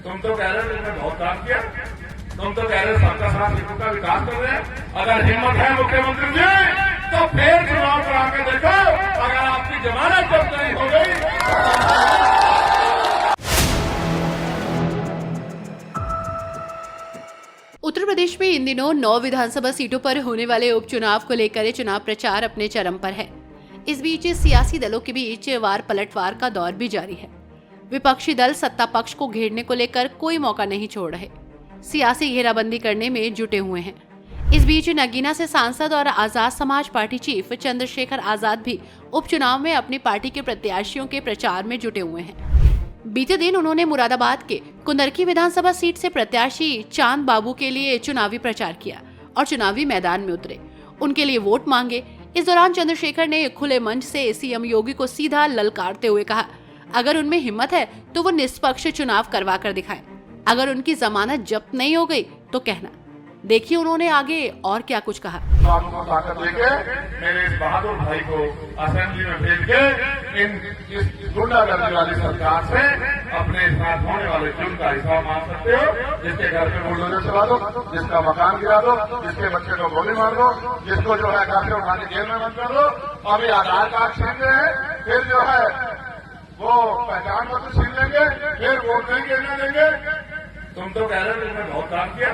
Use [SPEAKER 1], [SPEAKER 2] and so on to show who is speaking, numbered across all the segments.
[SPEAKER 1] तुम तो कह रहे हो तुमने बहुत काम किया, तुम तो कह रहे हो सबका साथ सबका का विकास कर रहे हैं। अगर हिम्मत है मुख्यमंत्री जी तो फिर चुनाव करा के देखो, अगर आपकी जमानत जब्त नहीं हो गई।
[SPEAKER 2] उत्तर प्रदेश में इन दिनों 9 विधानसभा सीटों पर होने वाले उपचुनाव को लेकर चुनाव प्रचार अपने चरम पर है। इस बीच सियासी दलों के बीच वार पलटवार का दौर भी जारी है। विपक्षी दल सत्ता पक्ष को घेरने को लेकर कोई मौका नहीं छोड़ रहे, सियासी घेराबंदी करने में जुटे हुए हैं। इस बीच नगीना से सांसद और आजाद समाज पार्टी चीफ चंद्रशेखर आजाद भी उपचुनाव में अपनी पार्टी के प्रत्याशियों के प्रचार में जुटे हुए हैं। बीते दिन उन्होंने मुरादाबाद के कुंदरकी विधानसभा सीट से प्रत्याशी चांद बाबू के लिए चुनावी प्रचार किया और चुनावी मैदान में उतरे, उनके लिए वोट मांगे। इस दौरान चंद्रशेखर ने खुले मंच से सीएम योगी को सीधा ललकारते हुए कहा, अगर उनमें हिम्मत है तो वो निष्पक्ष चुनाव करवा कर दिखाएं। अगर उनकी जमानत जब्त नहीं हो गई तो कहना। देखिए उन्होंने आगे और क्या कुछ कहा।
[SPEAKER 1] ताकत देके मेरे इस बहादुर भाई को असेंबली में भेज के इस गुंडागर्दी वाली सरकार से अपने साथ होने वाले जुर्म का हिसाब मांग सकते हो। जिसके घर पे बुलडोजर चला दो, जिसका मकान गिरा दो, जिसके बच्चे को गोली मार दो, जिसको जो है घर से उठा के जेल में बंद कर दो। अभी आधार कार्ड छीन रहे हैं, फिर जो है वो पहचान पत्र छीन लेंगे, फिर वोट देंगे न देंगे। तुम तो कह रहे हो तुमने बहुत काम किया,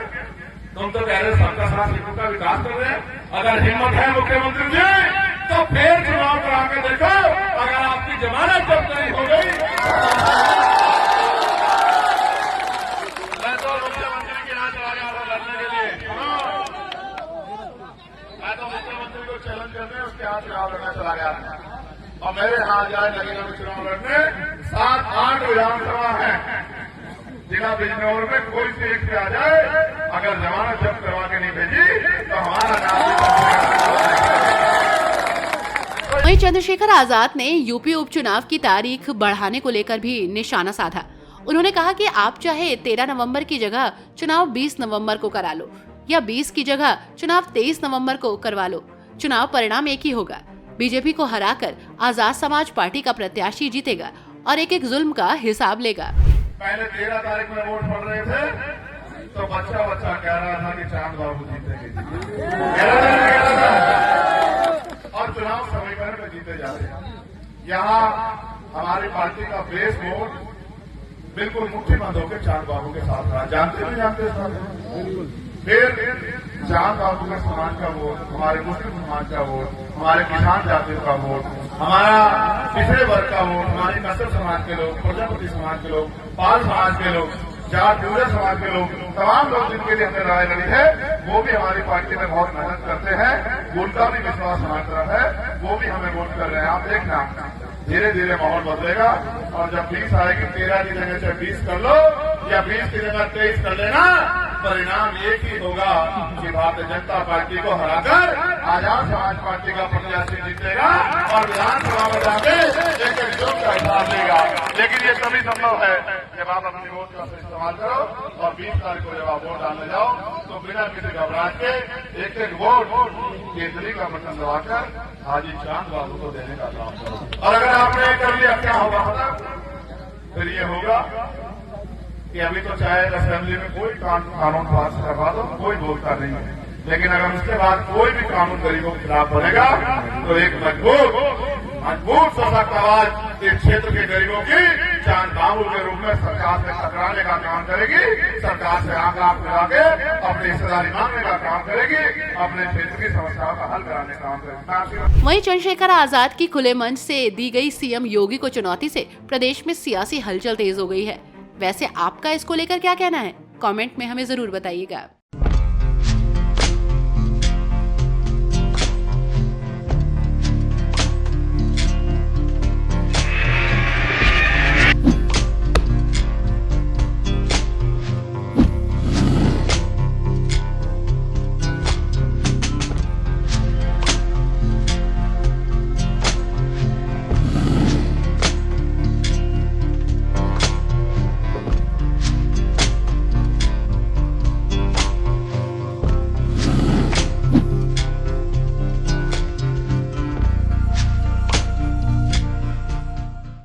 [SPEAKER 1] तुम तो कह रहे हो सबका साथ सबका का विकास कर रहे हैं। अगर हिम्मत है मुख्यमंत्री जी तो फिर चुनाव करा के देखो, अगर आपकी जमानत जब्त नहीं हो गई। मैं तो मुख्यमंत्री के यहाँ चला गया था लड़ने के लिए, मैं तो मुख्यमंत्री को चैलेंज करने उसके यहाँ चुनाव लड़ने चला गया था। और मेरे हाथ जाए नगीना में चुनाव लड़ने 7-8 विधानसभा है, जिला बिजनौर में कोई से एक पे आ जाए, अगर जमानत जब्त करवा के नहीं भेजी तो हमारा नाम।
[SPEAKER 2] वहीं चंद्रशेखर आजाद ने यूपी उपचुनाव की तारीख बढ़ाने को लेकर भी निशाना साधा। उन्होंने कहा कि आप चाहे 13 नवंबर की जगह चुनाव 20 नवंबर को करा लो या 20 की जगह चुनाव 23 नवंबर को करवा लो, चुनाव परिणाम एक ही होगा। बीजेपी को हराकर आजाद समाज पार्टी का प्रत्याशी जीतेगा और एक एक जुल्म का हिसाब लेगा।
[SPEAKER 1] पहले 13 तारीख में वोट पड़ रहे थे तो बच्चा कह रहा था कि चांद बाबू जीतेंगे, और चुनाव समीकरण में जीते जा रहे हैं। यहाँ हमारी पार्टी का बेस वोट बिल्कुल मुट्ठी बंद होकर चांद बाबू के साथ रहा। जानते नहीं जानते, फिर चांद बाबू के समाज का वोट, हमारे मुस्लिम समाज का वोट, हमारे किसान जाति का वोट, हमारा पिछड़े वर्ग का वोट, हमारी नस्ल समाज के लोग, प्रजापति समाज के लोग, पाल समाज के लोग, जाट गुर्जर समाज के लोग, तमाम लोग जिनके लिए हमने लड़ाई लड़ी है, वो भी हमारी पार्टी में बहुत मेहनत करते हैं। उनका भी विश्वास हमारी तरफ है, वो भी हमें वोट कर रहे हैं। आप देखना धीरे धीरे माहौल बदलेगा और जब 20 आएगी 13 की जगह से 20 कर लो या 20 की जगह 23 कर लेना, परिणाम एक ही होगा कि भारतीय जनता पार्टी को हराकर आजाद समाज पार्टी का प्रत्याशी जीतेगा और विधानसभा में जाके एक जुर्म का हिसाब लेगा। लेकिन ये तभी संभव है जब आप अपनी वोट का इस्तेमाल करो और 20 तारीख को जब आप वोट डालने जाओ तो बिना किसी घबराहट के एक एक वोट केंद्रीय का बटन दबाकर हाजी चांद बाबू को देने का काम करो। और अगर आपने कर लिया क्या होगा, फिर ये होगा कि अभी तो चाहे असेंबली में कोई कानून पास करवा दो, कोई बोलता नहीं है, लेकिन अगर उसके बाद कोई भी कानून गरीबों के खिलाफ बनेगा तो एक मजबूत सशक्त आवाज इस क्षेत्र के गरीबों की चांद बाबू के रूप में सरकार से टकराने का काम करेगी, सरकार से आंख मिला के अपनी हिस्सेदारी मांगने का काम करेगी, अपने क्षेत्र की समस्याओं का हल कराने का काम करेगी।
[SPEAKER 2] वहीं चंद्रशेखर आजाद की खुले मंच से दी गई सीएम योगी को चुनौती से प्रदेश में सियासी हलचल तेज हो गई है। वैसे आपका इसको लेकर क्या कहना है? कमेंट में हमें जरूर बताइएगा।